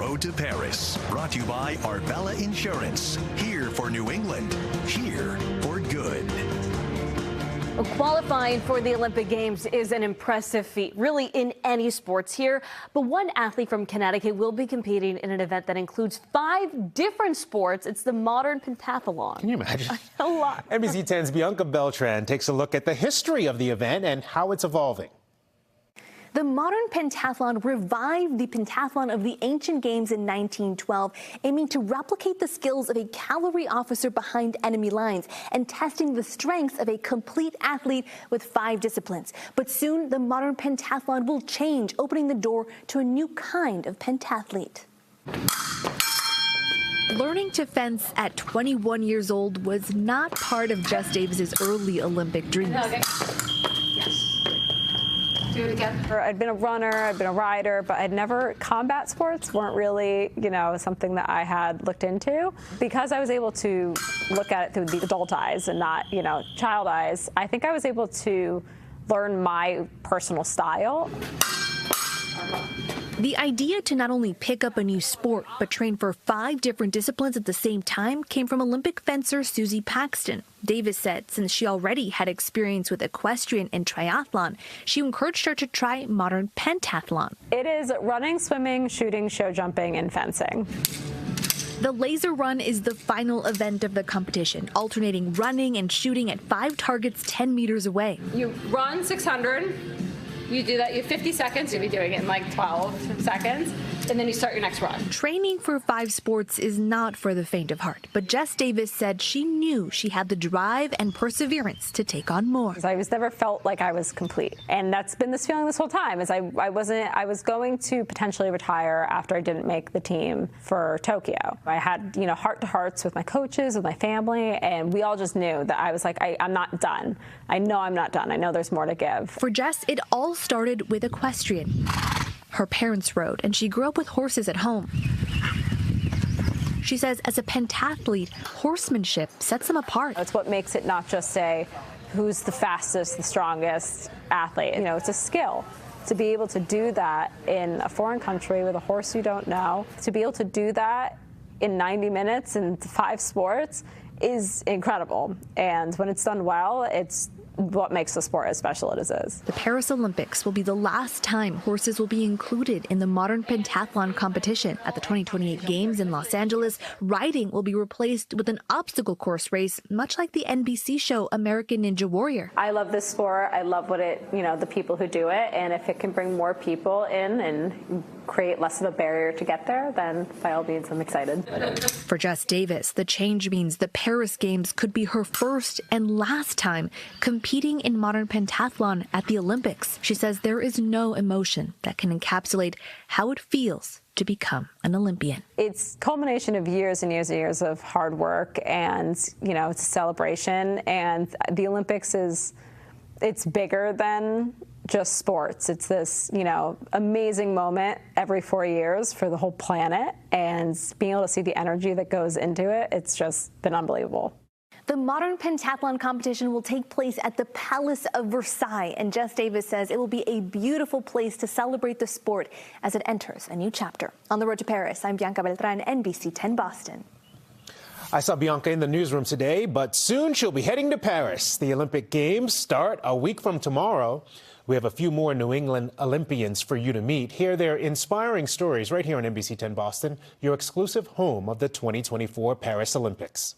Road to Paris, brought to you by Arbella Insurance. Here for New England, here for good. Well, qualifying for the Olympic Games is an impressive feat, really, in any sports here. But one athlete from Connecticut will be competing in an event that includes 5 different sports. It's the modern pentathlon. Can you imagine? A lot. NBC 10's Bianca Beltran takes a look at the history of the event and how it's evolving. The modern pentathlon revived the pentathlon of the ancient games in 1912, aiming to replicate the skills of a cavalry officer behind enemy lines and testing the strengths of a complete athlete with 5 disciplines. But soon, the modern pentathlon will change, opening the door to a new kind of pentathlete. Learning to fence at 21 years old was not part of Jess Davis's early Olympic dreams. Okay. Yes. Do it again. I'd been a runner, I'd been a rider, but I'd never, combat sports weren't really, something that I had looked into. Because I was able to look at it through the adult eyes and not, child eyes, I think I was able to learn my personal style. The idea to not only pick up a new sport, but train for 5 different disciplines at the same time came from Olympic fencer Susie Paxton. Davis said since she already had experience with equestrian and triathlon, she encouraged her to try modern pentathlon. It is running, swimming, shooting, show jumping, and fencing. The laser run is the final event of the competition, alternating running and shooting at 5 targets 10 meters away. You run 600. You do that, you have 50 seconds, you'll be doing it in like 12 seconds, and then you start your next run. Training for 5 sports is not for the faint of heart, but Jess Davis said she knew she had the drive and perseverance to take on more. I never felt like I was complete, and that's been this feeling this whole time, is I was going to potentially retire after I didn't make the team for Tokyo. I had, heart-to-hearts with my coaches, with my family, and we all just knew that I was like, I'm not done. I know I'm not done. I know there's more to give. For Jess, it all started with equestrian. Her parents rode, and she grew up with horses at home. She says as a pentathlete, horsemanship sets them apart. It's what makes it not just say who's the fastest, the strongest athlete. It's a skill. To be able to do that in a foreign country with a horse you don't know, to be able to do that in 90 minutes in 5 sports is incredible. And when it's done well, it's what makes the sport as special as it is. The Paris Olympics will be the last time horses will be included in the modern pentathlon competition. At the 2028 Games in Los Angeles, riding will be replaced with an obstacle course race, much like the NBC show American Ninja Warrior. I love this sport. I love what the people who do it, and if it can bring more people in and create less of a barrier to get there, then by all means, I'm excited. For Jess Davis, the change means the Paris Games could be her first and last time competing in modern pentathlon at the Olympics. She says there is no emotion that can encapsulate how it feels to become an Olympian. It's a culmination of years and years and years of hard work, and it's a celebration, and the Olympics it's bigger than just sports. It's this, amazing moment every 4 years for the whole planet, and being able to see the energy that goes into it, it's just been unbelievable. The modern pentathlon competition will take place at the Palace of Versailles, and Jess Davis says it will be a beautiful place to celebrate the sport as it enters a new chapter. On the road to Paris, I'm Bianca Beltran, NBC 10 Boston. I saw Bianca in the newsroom today, but soon she'll be heading to Paris. The Olympic Games start a week from tomorrow. We have a few more New England Olympians for you to meet. Hear their inspiring stories right here on NBC 10 Boston, your exclusive home of the 2024 Paris Olympics.